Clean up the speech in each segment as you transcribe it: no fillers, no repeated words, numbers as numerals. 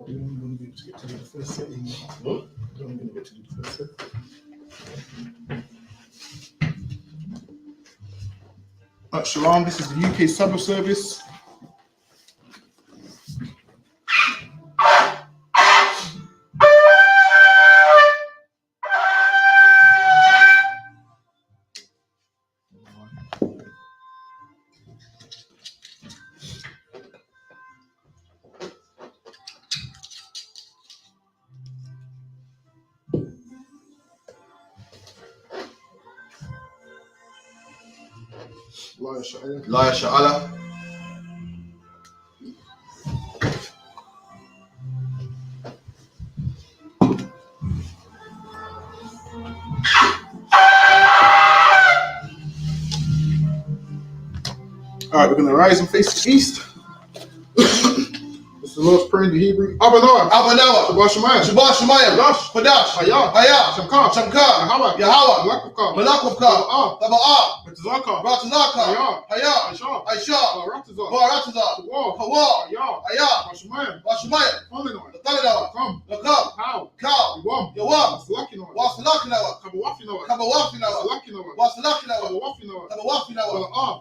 Probably only going to be able to get to the first setting. What? I'm only going to get to the first set. Shalom, this is the UK Sabbath service. La Sha'ala. All right, we're going to rise and face the east. This is the Lord's Prayer in the Hebrew. Abba Noah. Shabbat Shemayim. Shabbat Shemayim. Padash. Hayah. Shamkar. Yahweh. Malakuvka. Taba'ah. Ratazaka. Hayah. I.S.U.P.K. Ratazah. Hawa. Hayah. Shemayim. Shemayim. Come. Cow. Yawam. Wasalakinawa. Wasalakinawa. Kabawafinawa. Kabawafinawa. Wasalakinawa. Wasalakinawa. Kabawafinawa.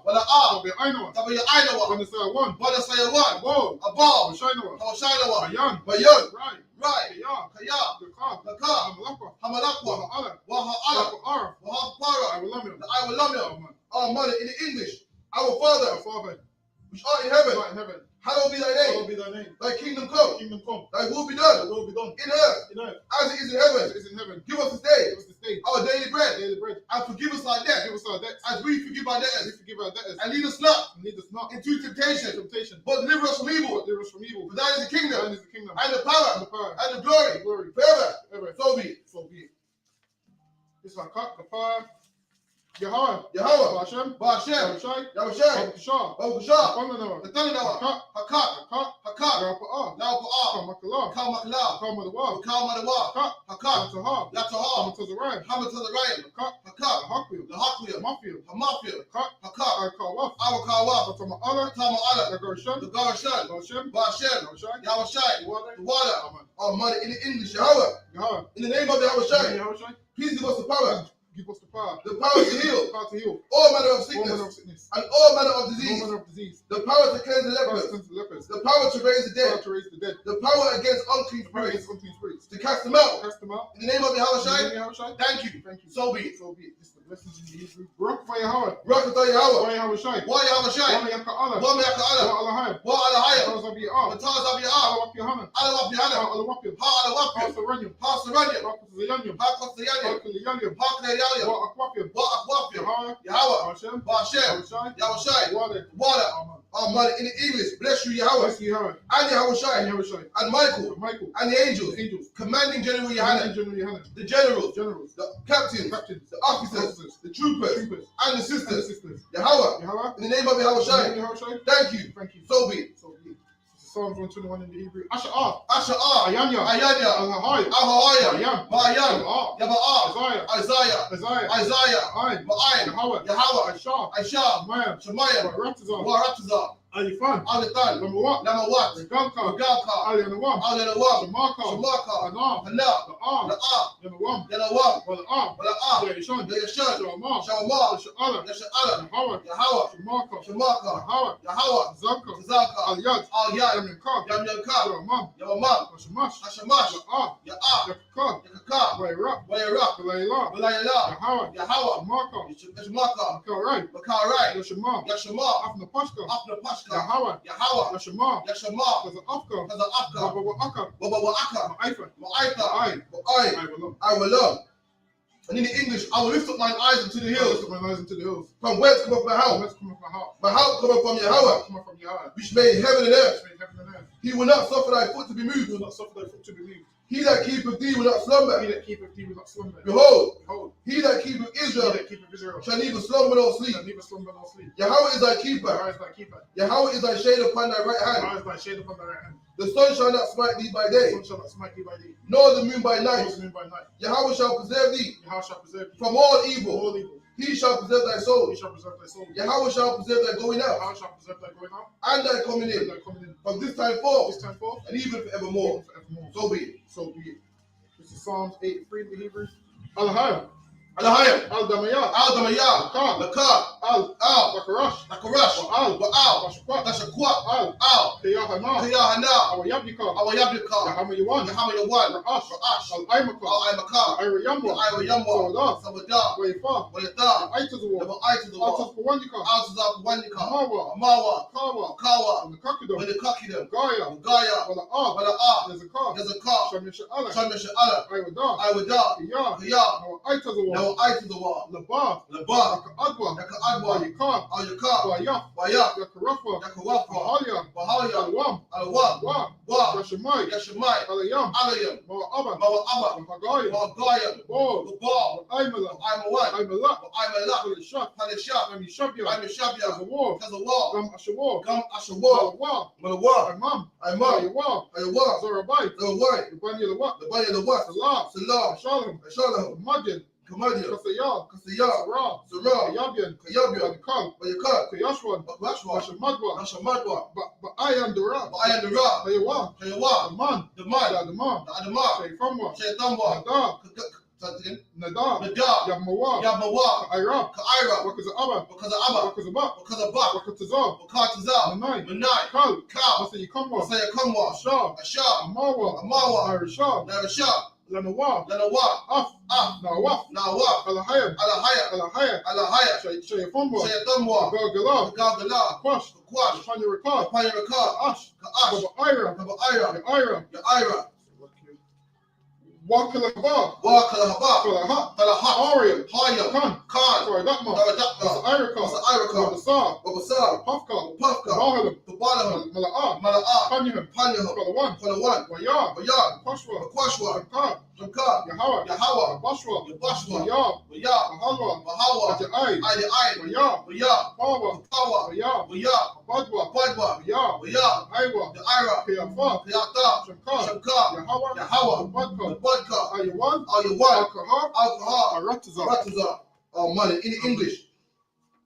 Wala'ah. Tabi'ainawa. Tabi'ainawa. Wanasaya Wadasayawan. Abal. Abal. Shainawa. Hawashinawa. Bayan. Bayan. Right. Kaya. Lakab. Lakab. Hamalakwa. Waha'ala. Waha'ala. Waha'ala. I will love you. Our mother in the English. Our Father. Which art in heaven. Hallowed be thy name. Thy kingdom come. Thy will be done. In earth. As it is in heaven. Give us this day. Our daily bread. And forgive us our debt. As we forgive our debtors. And lead us not into temptation. But deliver us from evil. For thine is the kingdom. And the power. And the glory. Forever. So be it. This is Kapar. Yahweh. Ba'ashem. Yahushai. Yahushai. Baruchah. The Tananawa. Hakat. Yawpa'ah. Kalmakala. Kalmadawa. Hakat. Yatahar. Hamatazarayim. Hakat. The Hakwiyah. Hamafiyah. Hakat. Awakawah. Tama'ala. The Garashan. Ba'ashem. Yahushai. The water. Our mother in the English. Yahweh. In the name of Yahushai. Please give us the power. The power to heal. All manner of sickness. And all manner of disease. The power to cleanse the lepers. The power to raise the dead. The power against unclean spirits. To cast them out. In the name of Yahushai. Thank you. So be it. This is the blessings in the Hebrew. Baruch Yahweh. Yahweh. Yahushai. Yahushai. Alahayim. Alahayim. Alawap Yohanan. Alawap. Pasaranyam. Pasaranyam. Hakaliyanim. Hakleyanyam. Akwapim. Yahweh. Hashem. Ba'ashem. Yahushai. Water. Our mother in the English. Bless you, Yahweh. And Yahushai. And Michael. And the angels. Commanding General YAHANNA. The generals. The captains. The officers. The troopers. And the sisters. Yahweh. In the name of Yahushai. Thank you. So be it. Psalms 121 in the Hebrew. Asha'ah. Ayanya. Ahahaya. Bayan. Yaba'ah. Isaiah. Yahweh. Aisha. Shemayim. Ratazah. Alifan. Alifan. Lamawat. Regalka. Alianawam. Shamaka. Anam. Hana. Yanawam. Wala'am. Yashan. Shawama. Sha'ala. Yahweh. Shemaka. Yahweh. Zaka. Aliyad. Yamyamka. Yawamam. Hashamash. Ya'ah. Yakaka. Wayarab. Walayala. Yahweh. Shemaka. Bakarai. Yashama. Yashama. Afnapashka. Yahweh. Yashama. Kaza Afka. Baba Waka. Ma'aifa. I will love. And in the English, I will lift up mine eyes unto the hills. From whence cometh my help? My help cometh from Yahweh. Which made heaven and earth. He will not suffer thy foot to be moved. He that keepeth thee will not slumber. Behold, he that keepeth Israel shall neither slumber nor sleep. Yahweh is thy keeper. Yahweh is thy shade upon thy right hand. The sun shall not smite thee by day, nor the moon by night. Yahweh shall preserve thee from all evil. He shall preserve thy soul. He shall preserve thy soul. Yahweh shall preserve thy going out. Yahweh shall preserve thy going out And thy coming in. and thy coming in. From this time forth. This time forth And even forevermore. even forevermore. So be it. So be it. This is Psalms 83 in the Hebrew. Al-Hayam. Alahayim. Al-Damayah. Al-Damayah. Lakad. Al. Lakarash. Nakarash. Wa'al. Wa'al. Washakwat. Nashakwat. Al. Al. Yahanna. YAHANNA. Y.A.P.K. Y.A.P.K. YAHANNA. YAHANNA. Ra'ash. Al-I.M.K. Al-I.M.K. I.S.U.P.K. Sawadah. Sawadah. Wayfa. Wayatah. I to the wall. Level I to the wall. Altas Pawandika. Out of Wanika. Amawa. Amawa. Kawa. Kawa. And the Kakidam. When the Kakidam. Gaya. Gaya. Wala'ah. Wala'ah. There's a car. There's a car. Shamisha Allah. Shamisha Allah. Aywadah. Iwadah. Iya. Kiyah. Now I to the wall. Now I to the wall. Labah. Labah. Adwa. Yaka Adwa. Ayikar. Ayaka. Wayaf. Wayah. Yakarafa. Yaka Wafa. Mahalia. Bahaya. Alwam. Alwa. Wa. Wa. Yashamai. Yashamai. Alayam. Alayam. Mawa'aba. Mawa'aba. Mahagaya. Mawagaya. Ball. The ball. Aymala. I'm a what? I'm a lot. I'm a lot. Palishah. Palishah. I'm Yishabia. I'm a shabia. There's a war. Because of war. Gam Ashawar. Come Ashawar. Malawa. Malawa. Imam. I'm a. Ayawa. Ayawa. Zorabai. The white. The Banya the what? The body of the what? Salah. Salah. Shalom. Shalom. Madin. Kamadia. Kasayah. Kasiyah. Sarah. Sarah. Yabian. Kayabia. Adikal. Bayakar. Kayashwan. Bashwa. Ashamadwa. Nashamadwa. But I am the Ra. But I am the Ra. Ayawa. Kayawa. The man. The man. The man. The Adama. Shayfamwa. Shaitanwa. Nada. Nadab. Nada. Nadab. Yabmawa. Yabmawa. Iraq. Ka'ira. Wakazaba. Because of Abba. Wakazaba. Because of Ba. Wakatazab. Wakatazah. Manai. Manai. Kal. Kal. Masayikamwa. Masayakamwa. Shah. Ashah. Amawa. Amawa. Irishah. Narashah. Lanawa. Lanawa. Af. Nawaf. Nawa. Alahayam. Alahaya. Alahaya. Alahaya. Shayfamwa. Shayatamwa. Gargala. Gagala. Kwash. Kwash. Panyarakar. Panyarakar. Ash. Ka'ash. Ira. Kaba'ira. Ira. Ya'ira. Wakalaba. Wakalahabah. Falaha. Falaha. Ariel. Haya. Khan. Khan. Faradakma. Daradakma. Iraka. Iraka. Babasar. Babasar. Pafka. Pafka. Bahalam. Babalaham. Mala'ah. Mala'ah. Panyaham. Panyaham. Falawan. Falawan. Wayah. Bayad. Pashwa. Kwashwa. Jamkar. Jamkar. Yahawa. Yahawa. Bashwa. Yabashwa. Wayah. Bayah. Mahalwa. Bahawa. Ajai. Ai. Wayah. Bayah. Pawa. Power. Wayah. Bayah. Badwa. Badwa. Wayah. Bayah. Aywa. Ya'ira. Kiyafa. Kiyata. Jamkar. Shamkar. Yahawa. Yahawa. Badka. Vodka. Ayawan. Ayawan. Alcohol. Alcohol. Aratiza. Ratuza. Oh man, in English.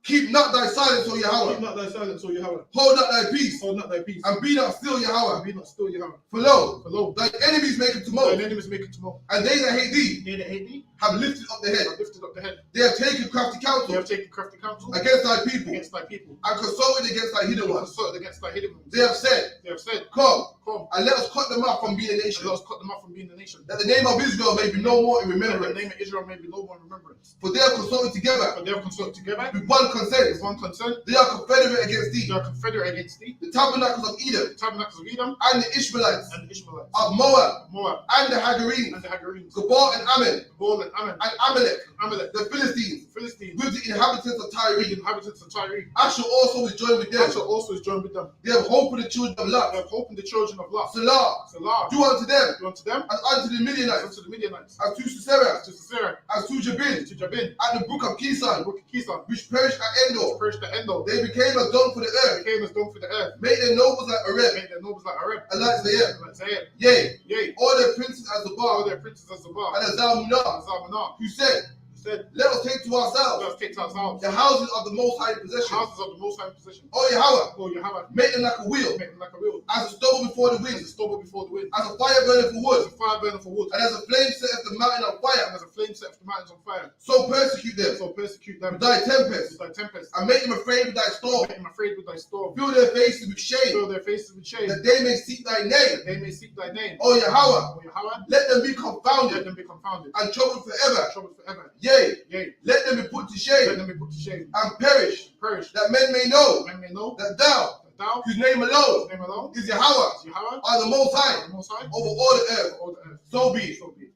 Keep not thy silence, O Yahweh. Keep not thy silence, O Yahweh. Hold not thy peace. Hold not thy peace. And be not still, Yahweh. Be not still, Yahweh. For lo, For lo, thy enemies make it to thine mold. enemies make it to know. And they that hate thee They that hate thee have lifted up the head. have lifted up the head. They have taken crafty They counsel have taken crafty counsel against thy people. against thy people. And consulted against thy hidden They have ones. consulted against thy hidden ones. They have said, They have said, come, come, and let us cut them off from being a and nation. let us cut them off from being a nation. That the name of Israel may be no more in That the remembrance. name of Israel may be no more in remembrance. For they have consulted together But they have consulted together with one consent. with one consent. They are confederate against They thee. are confederate against thee. The tabernacles of The Edom tabernacles of Edom and the Ishmaelites and the Ishmaelites. of Moab Moab and the Hagarenes, and the Hagarenes. Gabal and Ammon Gabal and Ammon. and Amalek, Amalek. the Philistines, The Philistines. with the inhabitants of The Tyre. inhabitants of Tyre. Asher also is joined with them. Asher also is joined with them. They have hope for the children of They Lot. have hope in the children of Lot. Salah, Salah. do unto them Do unto them as unto the as Midianites, unto the Midianites. as to Sisera, To Sisera. as to Jabin, To Jabin. at the brook of The Kison, book of Kison. which perished at Endor. Perished the Endor. They became a dung for the They earth, became as dung for the earth. made their nobles like Areb, Made their nobles like Arab. and like Zayed. Like Zayed. Yea, Yea. all their princes as the All bar, their princes as the bar. and as Zalmunah, Zalmunah. who said, He said, let us take to let ourselves us take to ourselves the houses of the Most High in the possession. houses of the Most High possession. O Yahweh, Oh, Yahweh. make them like a wheel, Make them like a wheel. as a stubble before the As a wind, stubble before the wind. as a fire burning for As wood, a fire burning for wood. and as a flame setteth the mountain on And fire. as a flame sets the mountains on fire. So persecute them So persecute them with thy tempest, with thy tempest. and make them afraid with thy storm. Make them afraid with thy storm. Fill their faces with shame, Fill their faces with shame. that they may seek thy name. That they may seek thy name. O Yahweh, O Yahweh. let them be Let confounded them be confounded. and troubled forever. Troubled forever. Yea, Yea. let them be put to Let shame them be put to shame. and perish, Perish. that men may know Men may know that thou, that thou, whose name alone name alone, is Yahweh, is Yahweh, are the Most High the Most High, over all the earth. over all the earth. So be it. So be it.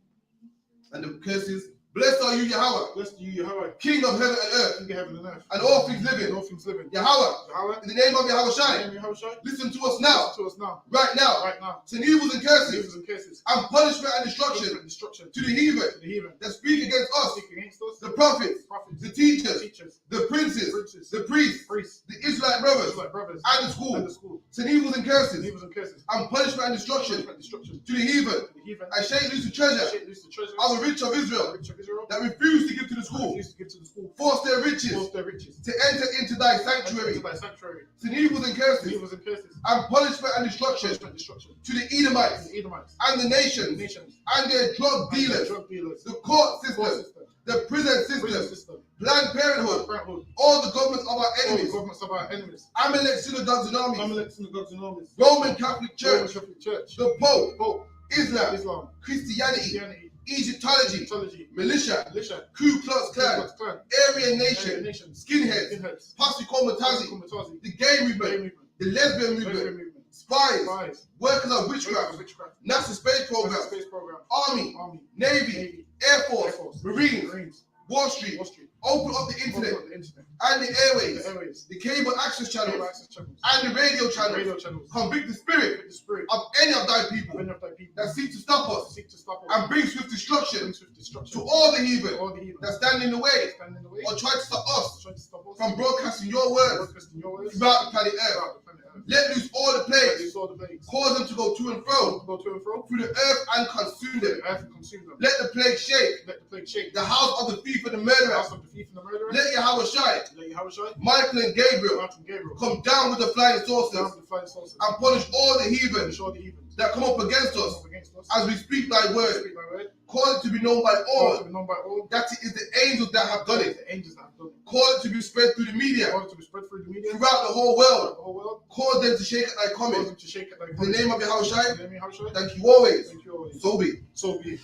And the curses, blessed are you, Yahweh, Blessed are you, Yahweh, King of heaven and earth, King of heaven and earth, and all things and living. all things living. Yahweh, Yahweh, in the name of Yahweh in Shai, the name of Yahweh Shai, listen to us now, listen to us now, right now, right now. to evils and curses, Evils and curses, and punishment and destruction and destruction to the heathen to the heathen that speak against us, speak against us, the prophets, prophets, the teachers, teachers, the princes, princes, the priests, priests, the Israelite brothers, Israelite brothers, and the and school, the school. to evils and curses, Evils and curses, and punishment and destruction punishment, destruction to the heathen, to the heathen. and shake loose the treasure Shake loose the treasures of the rich of Israel, rich of Israel that refuse to give to the that school, refuse to give to the school, force their riches force their riches to enter into thy into sanctuary, thy sanctuary, to evils and curses, evils and curses, and punishment and destruction destruction to the to Edomites the Edomites, and the the nations nations, and their drug and their dealers, drug dealers, the court court system, system, the prison prison system, system, Planned Parenthood, parenthood, all the governments of our all the enemies, governments of our enemies, Amalek synagogues and armies, Amalek synagogues and armies, Roman Catholic Roman Church, Catholic Church, the Pope, Pope, Islam, Islam, Christianity, Christianity, Egyptology, Egyptology, militia, militia, Ku Klux Ku Klan, Klux Klan, Aryan Aryan Nation, Nation, skinheads, skinheads, Posse Comitazi, Comitazi, the gay gay movement, movement, the lesbian lesbian movement, movement, spies, spies, workers of witchcraft, witchcraft, NASA space program, space program, Army, army, Navy, navy, Air Air Force, Force, Marines, Marines, Wall Street, Wall Street, open up the open internet up the internet, and the the airways, airways, the cable access cable channels, access channels, and the radio channels. radio channels, Convict the spirit with the spirit of any of thy people many of thy people that seek to stop us seek to stop us and bring swift destruction brings with destruction to all the to heathen all the heathen that stand in the way stand in the way or try to stop us try to stop us from broadcasting your words broadcasting your words throughout the planet Earth. throughout the planet Earth. Let loose all the Let plagues, loose all the plagues, cause them to go to and fro go to and fro, through the earth and consume them. the earth and consume them. Let the plague shake Let the plague shake the house of the thief and the the murderer. house of the thief and the murderer. Let Yahweh shine, Let Yahushua, Michael and Gabriel Martin Gabriel, come down with the flying saucers down with the flying saucers and punish all the heathen and show the heathens that come up against us up against us. as we speak thy word. Speak thy word, Cause it to be known by cause all to be known by all. that it is the angels that have done it. The angels that have done it. Cause it to be spread through the media Cause it to be spread through the media throughout the whole throughout world. the whole world. Cause them to shake at thy Cause coming. them to shake at thy In the coming. name of Yahweh In Shai, the name of Yahushua, thank you always. thank you always. So be it. So be it.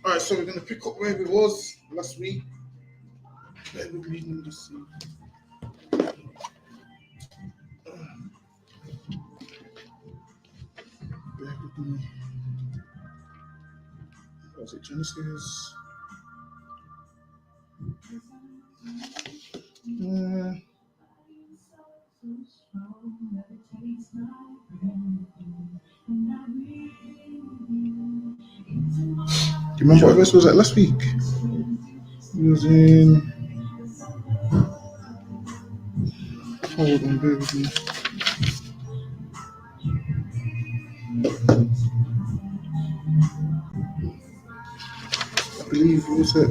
Alright, so we're going to pick up where we was last week. Bear with me, let me just see. Bear with me. What was it, Genesis? Do you remember what verse was that last week? It was in. Hold on, bear with me. I believe it was it.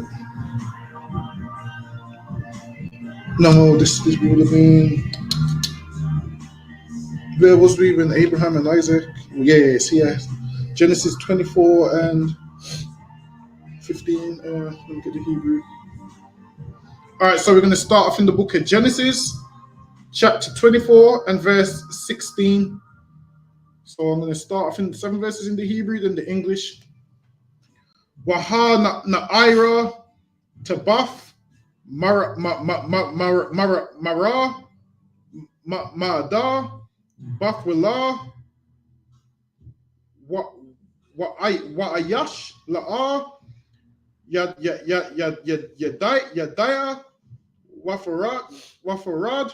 No, this would have been. Where was we when Abraham and Isaac? Yes, yeah. Genesis 24 and 15. Let me get the Hebrew. All right, so we're going to start off in the book of Genesis, chapter 24 and verse 16. So I'm going to start off in 7 verses in the Hebrew, then the English. YAHANNA Tabaf Mara Ma'ada Bafwillah Wa'ayash La'a Yadaya Wafarad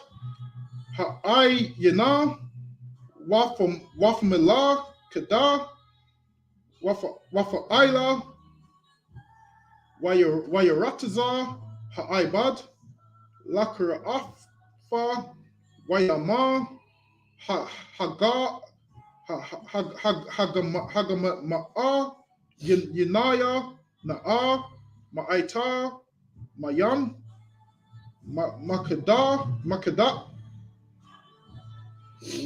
Ha'ai Yana Wafamila Kada Wafa'ila Wayarataza Ha'ibad Lakara'afa Wayama Haga Hagama'a Yanaya Na'a Ma'aita Mayam Makada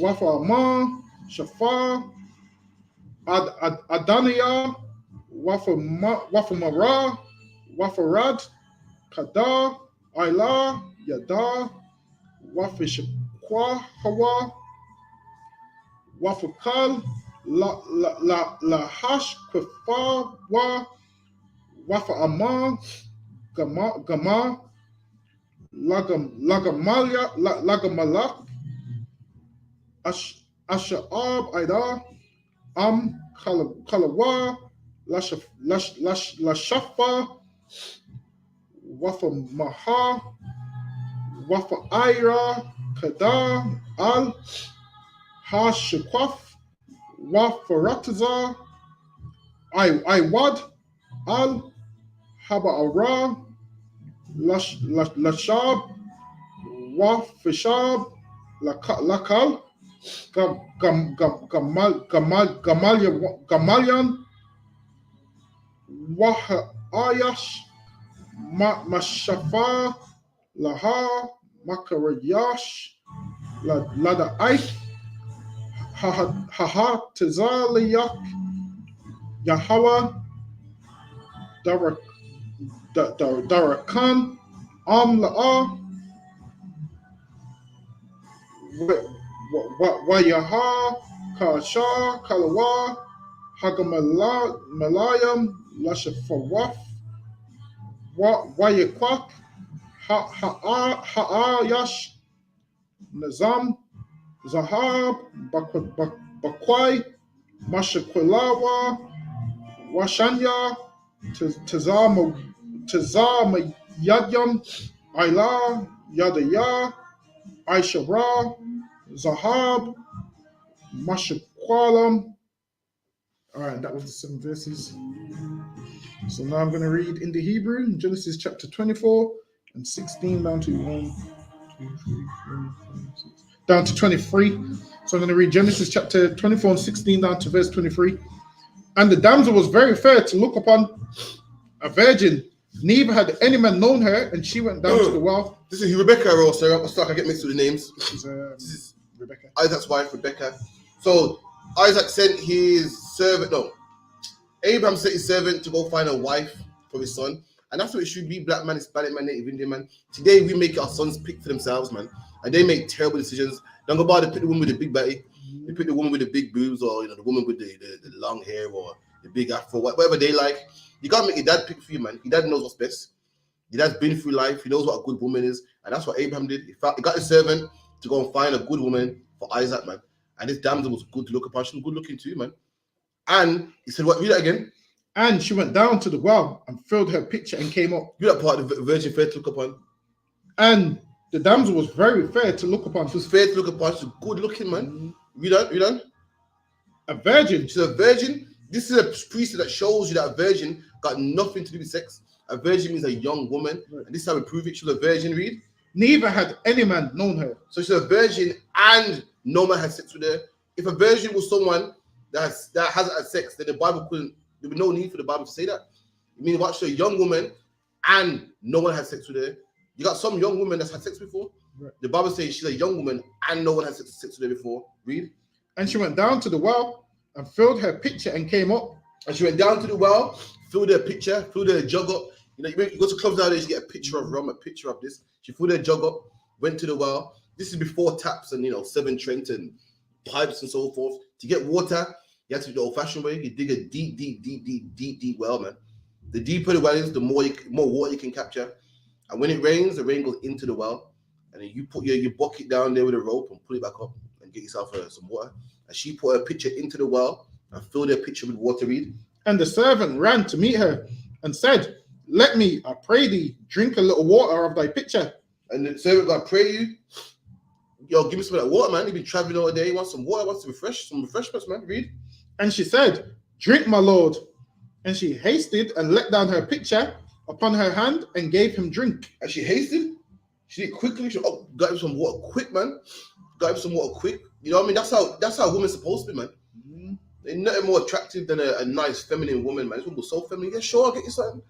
Wafama Shafa Adaniya Wafamara Wafarad Kada Ila Yada Wafishakwa Hawa Wafakal La Hash Kwafa Wafa Ama Gama Lagamalak Asha'ab Ida Kalawa Lashafa Wafa Maha Wafa Ira Kada Al Hashikwaf Wafarataza Iwad Al Haba'ara Lashab Wafishab Lakal Gamalian Ayash Mashafa Laha Makarayash Lada Aich Haha Tazaliyak Yahawa Darakan La'a Wayaha Kasha Kalawa Hagamalayam Lashafawaf Wayakwak Ha'ayash Nazam Zahab Bakwai Mashaquilawa Washanya Tazama Yadyam Ila Yadaya Aishara Zahab Mashakwalam. All right, that was the 7 verses. So now I'm going to read in the Hebrew, Genesis chapter 24 and 16 down to 1, 2, 3, 4, 5, 6, down to 23. So I'm going to read Genesis chapter 24 and 16 down to verse 23. And the damsel was very fair to look upon, a virgin, neither had any man known her, and she went down to the well. This is Rebecca or Sarah. I'm sorry, I get mixed with the names. This is Rebecca. Isaac's wife, Rebecca. So Isaac sent his servant, Abraham sent his servant to go find a wife for his son. And that's what it should be. Black man, Hispanic man, Native Indian man. Today we make our sons pick for themselves, man. And they make terrible decisions. Don't go bother to pick the woman with the big belly. They pick the woman with the big boobs, or the woman with the long hair, or the big afro, whatever they like. You gotta make your dad pick for you, man. Your dad knows what's best. Your dad's been through life. He knows what a good woman is. And that's what Abraham did. He got his servant to go and find a good woman for Isaac, man. And this damsel was good to look upon. She was good looking too, man. And he said, what? Read that again. And she went down to the well and filled her pitcher and came up. Read that part, the virgin fair to look upon. And the damsel was very fair to look upon. She was fair to look upon. She was good looking, man. Read that. A virgin. She's a virgin. This is a priest that shows you that a virgin got nothing to do with sex. A virgin means a young woman. Right. And this is how we prove it. She was a virgin, read. Neither had any man known her. So she's a virgin and no man had sex with her. If a virgin was someone that hasn't had sex, then the Bible couldn't, there would be no need for the Bible to say that. It means what? She's a young woman and no one had sex with her. You got some young women that's had sex before. Right. The Bible says she's a young woman and no one had sex with her before. Read. And she went down to the well and filled her pitcher and came up. And she went down to the well, filled her pitcher, filled her jug up. You go to clubs nowadays, you get a picture of rum, a picture of this. She filled her jug up, went to the well. This is before taps and, Severn Trent and pipes and so forth. To get water, you have to do the old-fashioned way. You dig a deep well, man. The deeper the well is, the more water you can capture. And when it rains, the rain goes into the well. And then you put your bucket down there with a rope and pull it back up and get yourself some water. And she put her pitcher into the well and filled her pitcher with water, read. And the servant ran to meet her and said, let me, I pray thee, drink a little water of thy pitcher. And the servant God, pray you, give me some of that water, man. You've been traveling all day. You want some water? Want some refreshments, man. Read. And she said, drink, my lord. And she hasted and let down her pitcher upon her hand and gave him drink. And she hasted. She did quickly. She got him some water quick, man. Got him some water quick. You know what I mean? That's how women's supposed to be, man. Mm-hmm. They're nothing more attractive than a nice feminine woman, man. This woman was so feminine. Yeah, sure, I'll get you something.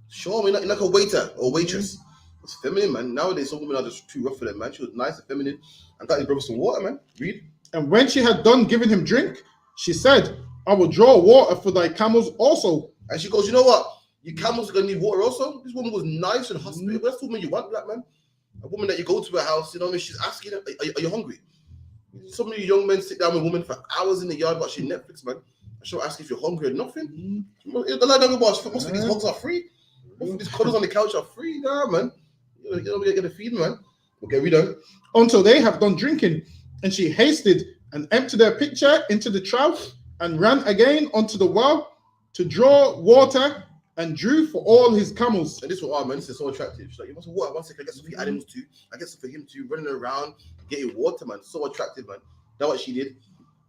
Sure, I mean, like a waiter or waitress. Mm-hmm. It's feminine, man. Nowadays, some women are just too rough for them, man. She was nice and feminine and got his brother some water, man. Read. And when she had done giving him drink, she said, I will draw water for thy camels also. And she goes, you know what? Your camels are going to need water also. This woman was nice and hospitable. Mm-hmm. That's the woman you want, black man. A woman that you go to her house, you know what I mean? She's asking, are you hungry? So many young men sit down with women for hours in the yard watching Netflix, man. And she'll ask if you're hungry or nothing. The line of most of these hugs are free. Most of these cuddles on the couch are free. Nah, man. You know, we get to feed, man. Okay, we done. Until they have done drinking. And she hasted and emptied her pitcher into the trough and ran again onto the well to draw water and drew for all his camels. And this was, man, this is so attractive. She's like, you want some water? One second, I get some for the animals too. I get some for him too, running around, getting water, man. So attractive, man. That's what she did.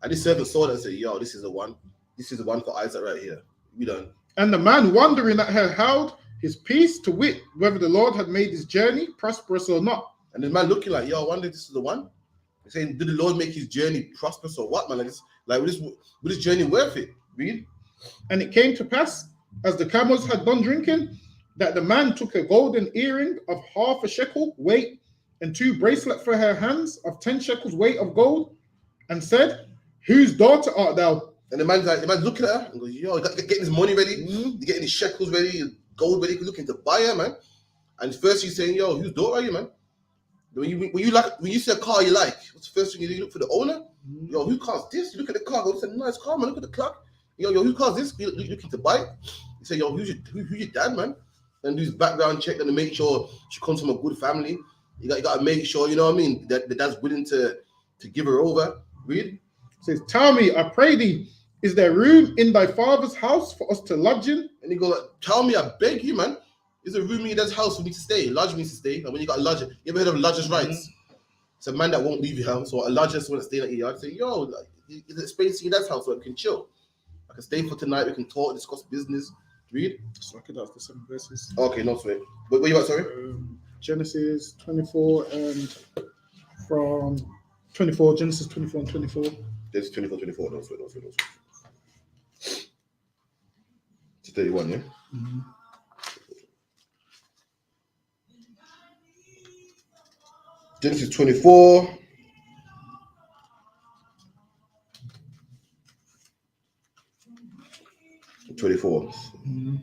And this servant saw that and said, yo, this is the one. This is the one for Isaac right here. We done. And the man wondering at her held his peace to wit whether the Lord had made his journey prosperous or not. And the man looking like, yo, I wonder if this is the one. He's saying, did the Lord make his journey prosperous or what, man? Like, was this journey worth it? Read. And it came to pass, as the camels had done drinking, that the man took a golden earring of 1/2 shekel weight and 2 bracelets for her hands of 10 shekels weight of gold, and said, "Whose daughter art thou?" And the man's looking at her and goes, yo, getting his money ready, Mm. getting his shekels ready, gold ready, looking to buy her, man. And first he's saying, yo, whose daughter are you, man? When you see a car you like, what's the first thing you do? You look for the owner? Mm. Yo, who car's this? You look at the car, go, it's a nice car, man. Look at the clock. Yo, who car's this? You looking to buy it? You say, yo, who's your dad, man? And do his background check and to make sure she comes from a good family. You got to make sure, you know what I mean, that the dad's willing to give her over. Read. It says, "Tell me, I pray thee, is there room in thy father's house for us to lodge in?" And he go, tell me, I beg you, man. Is a room in your dad's house for me to stay? Lodge me to stay. And when you got a lodger, you ever heard of lodger's rights? It's a man that won't leave your house, or a lodger just want to stay at your yard. Say, yo, is it space in your dad's house where we can chill? I can stay for tonight. We can talk, discuss business. Read. So I could ask the 7 verses. Okay, no sweat. Where you at? Sorry. Genesis 24 and from 24, Genesis 24 and 24. There's 24. No sweat. It's 31, yeah? Mm-hmm. Genesis 24. Mm-hmm.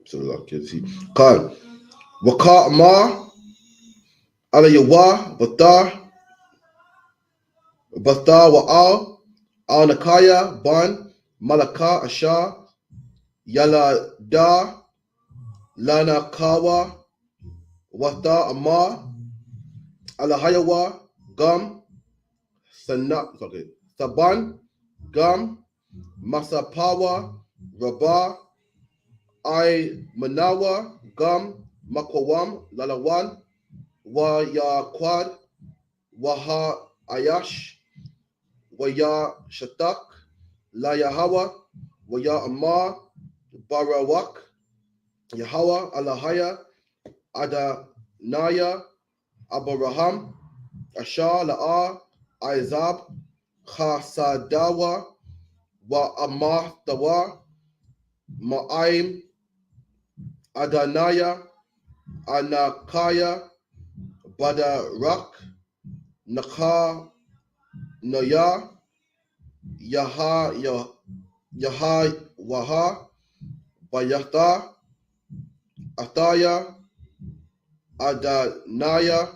So like you see. Qal. Waka ma ala yawa bata wa al nakaya ban malaka asha yala da lana kawa wata ama ala hayawa gum saban gum masapawa rabah I manawa gum makwam lalawan wa ya quad waha ayash wa ya shatak la yahawa wa ya amma barawak yahawa alahaya adanaya abraham asha la'a izab khasadawa wa amahtawa ma'aim adanaya anakaya badarak Naka Naya Yaha Waha Bayata Ataya Adanaya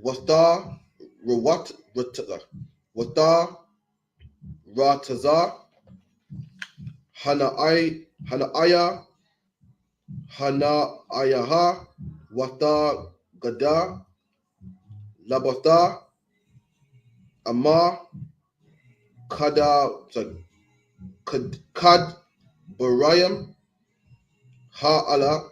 Wata Wata Rataza Hanaaya Hanaayaha Wata Gada Labata Ama Kad Barayam Ha ala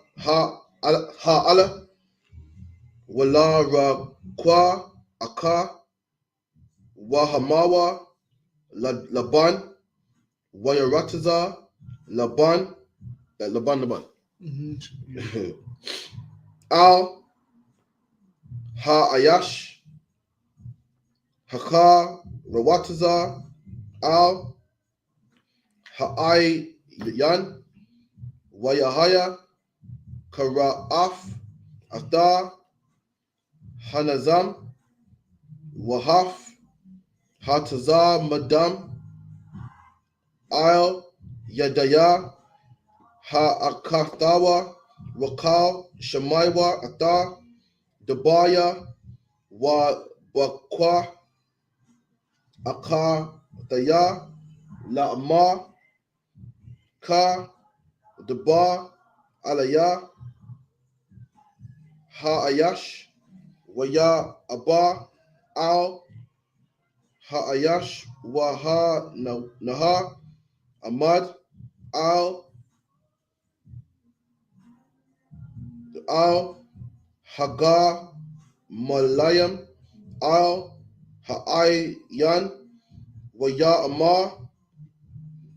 Wala Rakwa Aka Wahamawa Laban Wayarataza Laban. Mm-hmm. Al Ha Ayash Haka Rawataza Al Ha'ai Yan Wayahaya Kara'af Ata Hanazam Wahaf Hataza Madam Al Yadaya Ha'akathawa Wakal Shamaiwa Ata Dabaya Wa Bakwa Aka Daya La'ma Ka Daba Alaya Ha'ayash Waya Abba Al Ha'ayash Waha Naha Ahmad Al Haga Malayam Al Ha'ayan Waya Amma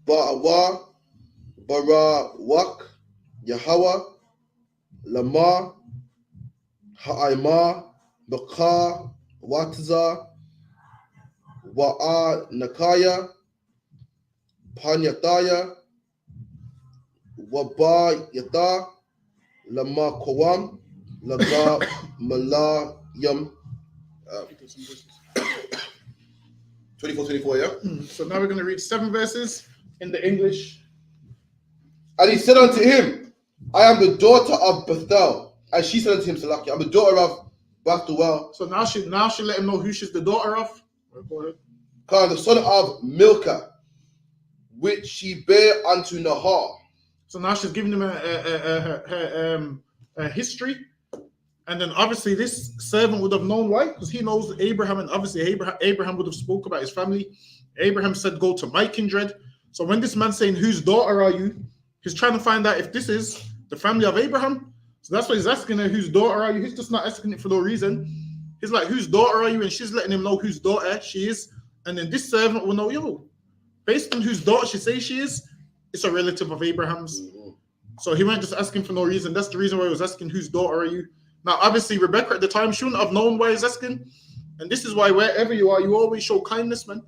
Ba'awa Barawak Yahawa Lama Ha'aima Baka Wataza Wa'a Nakaya Panyataya, Waba Yata, Lama Kowam, Laga Malayam. 24, yeah? So now we're going to read 7 verses in the English. And he said unto him, I am the daughter of Bethel. And she said unto him, Salaki, I'm the daughter of Bethuel, So now she let him know who she's the daughter of. Go ahead. the son of Milcah, which she bare unto Nahar. So now she's giving him a history. And then obviously this servant would have known why, because he knows Abraham, and obviously Abraham would have spoke about his family. Abraham said, go to my kindred. So when this man's saying, whose daughter are you? He's trying to find out if this is the family of Abraham. So that's why he's asking her, whose daughter are you? He's just not asking it for no reason. He's like, whose daughter are you? And she's letting him know whose daughter she is. And then this servant will know, yo, based on whose daughter she says she is, it's a relative of Abraham's. Mm-hmm. So he weren't just asking for no reason. That's the reason why he was asking, whose daughter are you? Now, obviously, Rebecca at the time, she wouldn't have known why he's asking. And this is why wherever you are, you always show kindness, man.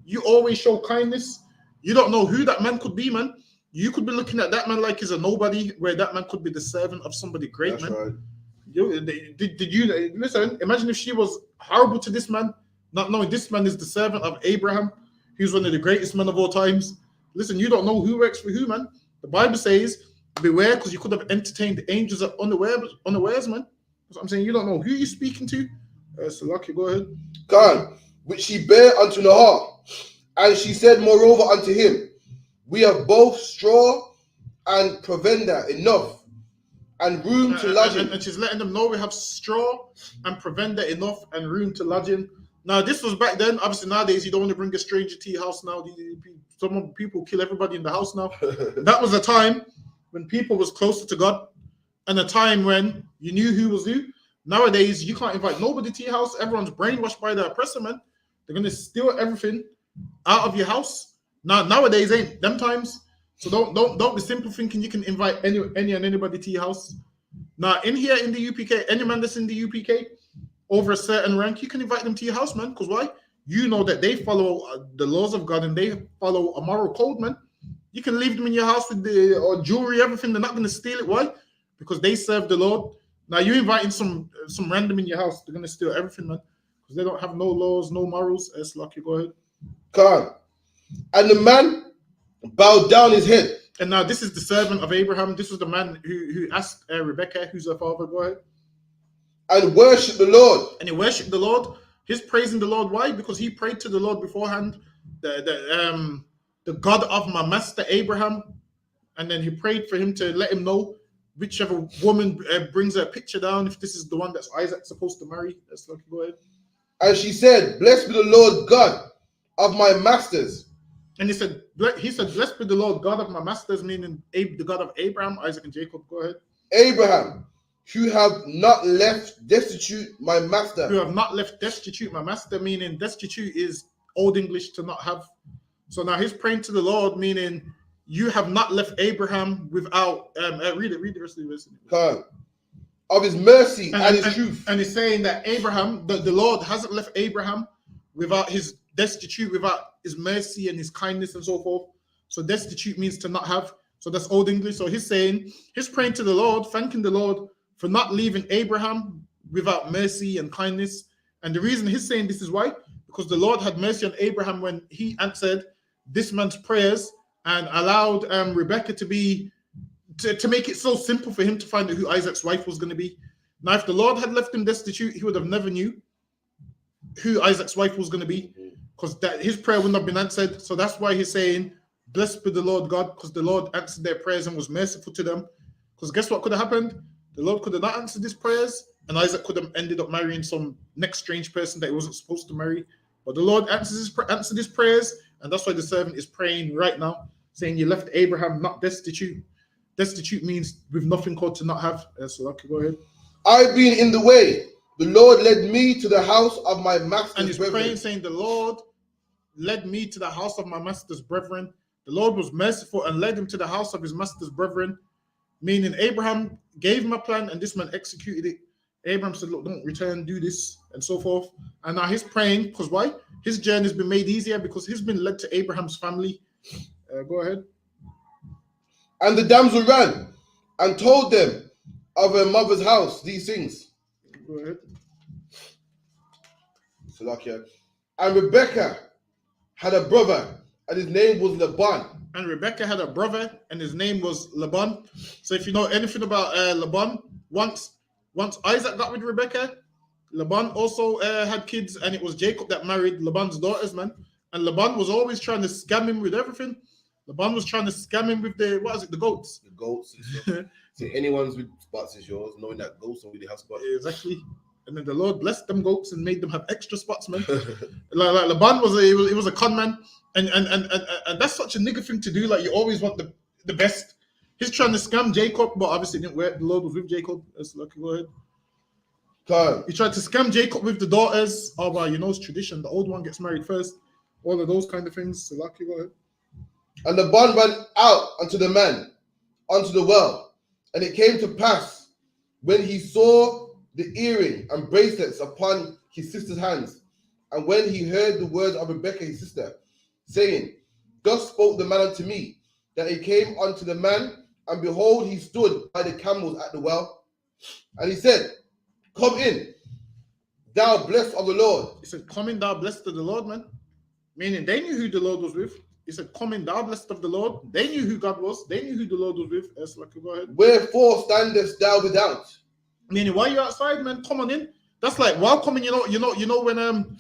You always show kindness. You don't know who that man could be, man. You could be looking at that man like he's a nobody, where that man could be the servant of somebody great, That's man. right. Did you listen? Imagine if she was horrible to this man, not knowing this man is the servant of Abraham. He's one of the greatest men of all times. Listen, you don't know who works for who, man. The Bible says, beware, because you could have entertained the angels unawares, man. That's what I'm saying. You don't know who you're speaking to. So lucky, go ahead. God, which she bare unto Nahar. And she said moreover unto him, we have both straw and provender enough, and room to lodge in. And she's letting them know we have straw and provender enough and room to lodge in. Now, this was back then. Obviously, nowadays, you don't want to bring a stranger to your house now. Some people kill everybody in the house now. That was a time when people was closer to God, and a time when you knew who was who. Nowadays, you can't invite nobody to your house. Everyone's brainwashed by the oppressor, man. They're going to steal everything out of your house. Nowadays ain't them times. So don't be simple thinking you can invite any and anybody to your house. Now, in here in the UPK, any man that's in the UPK over a certain rank, you can invite them to your house, man. Because why? You know that they follow the laws of God and they follow a moral code, man. You can leave them in your house with the jewelry, everything. They're not going to steal it. Why? Because they serve the Lord. Now, you inviting some random in your house, they're going to steal everything, man. Because they don't have no laws, no morals. It's lucky. Go ahead. God. And the man bowed down his head. And now this is the servant of Abraham. This was the man who asked Rebecca, who's her father. Go ahead. And worship the Lord. And he worshipped the Lord. He's praising the Lord. Why? Because he prayed to the Lord beforehand. The God of my master Abraham. And then he prayed for him to let him know whichever woman brings a picture down, if this is the one that's Isaac supposed to marry. That's lucky. Go ahead. And she said, blessed be the Lord God of my masters. And he said, blessed be the Lord God of my masters, meaning the God of Abraham, Isaac, and Jacob. Go ahead. Abraham, who have not left destitute my master. Who have not left destitute my master, meaning destitute is Old English to not have. So now he's praying to the Lord, meaning you have not left Abraham without, read the rest of the verse. God, of his mercy and his truth. And he's saying that Abraham, the Lord hasn't left Abraham without his destitute, without his mercy and his kindness and so forth. So destitute means to not have. So that's Old English. So he's praying to the Lord, thanking the Lord for not leaving Abraham without mercy and kindness. And the reason he's saying this is why? Because the Lord had mercy on Abraham when he answered this man's prayers and allowed Rebecca to make it so simple for him to find out who Isaac's wife was going to be. Now, if the Lord had left him destitute, he would have never knew who Isaac's wife was going to be, because his prayer wouldn't have been answered. So that's why he's saying, blessed be the Lord God, because the Lord answered their prayers and was merciful to them. Because guess what could have happened? The Lord could have not answered his prayers, and Isaac could have ended up marrying some next strange person that he wasn't supposed to marry. But the Lord answered his prayers, and that's why the servant is praying right now, saying you left Abraham not destitute. Destitute means with nothing called to not have. So okay, go ahead. I being in the way, the Lord led me to the house of my master's And he's brethren. praying, saying, the Lord led me to the house of my master's brethren. The Lord was merciful and led him to the house of his master's brethren. Meaning Abraham gave him a plan and this man executed it. Abraham said, look, don't return, do this, and so forth. And now he's praying, because why? His journey has been made easier because he's been led to Abraham's family. Go ahead. And the damsel ran and told them of her mother's house these things. Go ahead. Salakia. And Rebecca had a brother, and his name was Laban. And Rebecca had a brother, and his name was Laban. So if you know anything about Laban, once Isaac got with Rebecca, Laban also had kids, and it was Jacob that married Laban's daughters, man. And Laban was always trying to scam him with everything. Laban was trying to scam him with the goats. The goats and stuff. So anyone's with spots is yours, knowing that goats don't really have spots. Exactly. And then the Lord blessed them goats and made them have extra spots, man. like Laban was a con man, and that's such a nigger thing to do. Like you always want the best. He's trying to scam Jacob, but obviously it didn't work. The Lord was with Jacob. That's lucky. Go ahead. God. He tried to scam Jacob with the daughters of it's tradition. The old one gets married first. All of those kind of things. So lucky. Go ahead. And Laban went out unto the man, unto the well, and it came to pass when he saw the earring and bracelets upon his sister's hands, and when he heard the words of Rebekah his sister, saying, Thus spoke the man unto me, that he came unto the man, and behold, he stood by the camels at the well, and he said, Come in, thou blessed of the Lord. He said, Come in, thou blessed of the Lord, man. Meaning they knew who the Lord was with. He said, Come in, thou blessed of the Lord. They knew who God was. They knew who the Lord was with. Yes, lucky. Go ahead. Wherefore standest thou without? Meaning, why are you outside, man? Come on in. That's like welcoming. You know when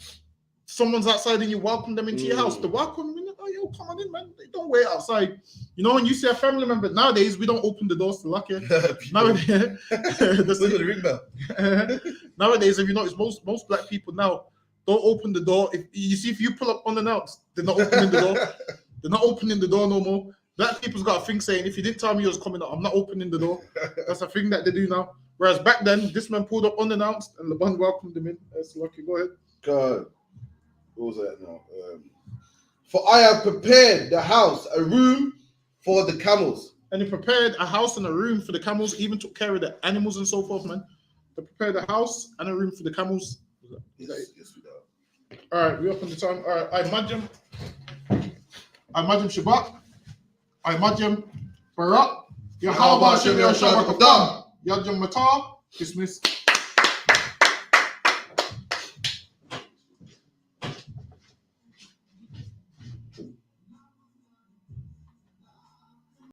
someone's outside and you welcome them into your house. The welcome, yo, come on in, man. They don't wait outside. You know, when you see a family member nowadays, we don't open the doors to lock it. Nowadays, the ring bell. Nowadays, if you notice, most black people now don't open the door. If you pull up unannounced, they're not opening the door. They're not opening the door no more. Black people's got a thing saying, if you didn't tell me you was coming up, I'm not opening the door. That's a thing that they do now. Whereas back then, this man pulled up unannounced and Laban welcomed him in. That's lucky. Go ahead. God. What was that now? For I have prepared the house, a room for the camels. And he prepared a house and a room for the camels, even took care of the animals and so forth, man. They prepared a house and a room for the camels. Is that it? Yes, we do. All right, we're up on the time. All right, I imagine Shabbat. I imagine Barak. Yahweh Shem Yahweh Shabbat. Yajam Matar. Dismiss.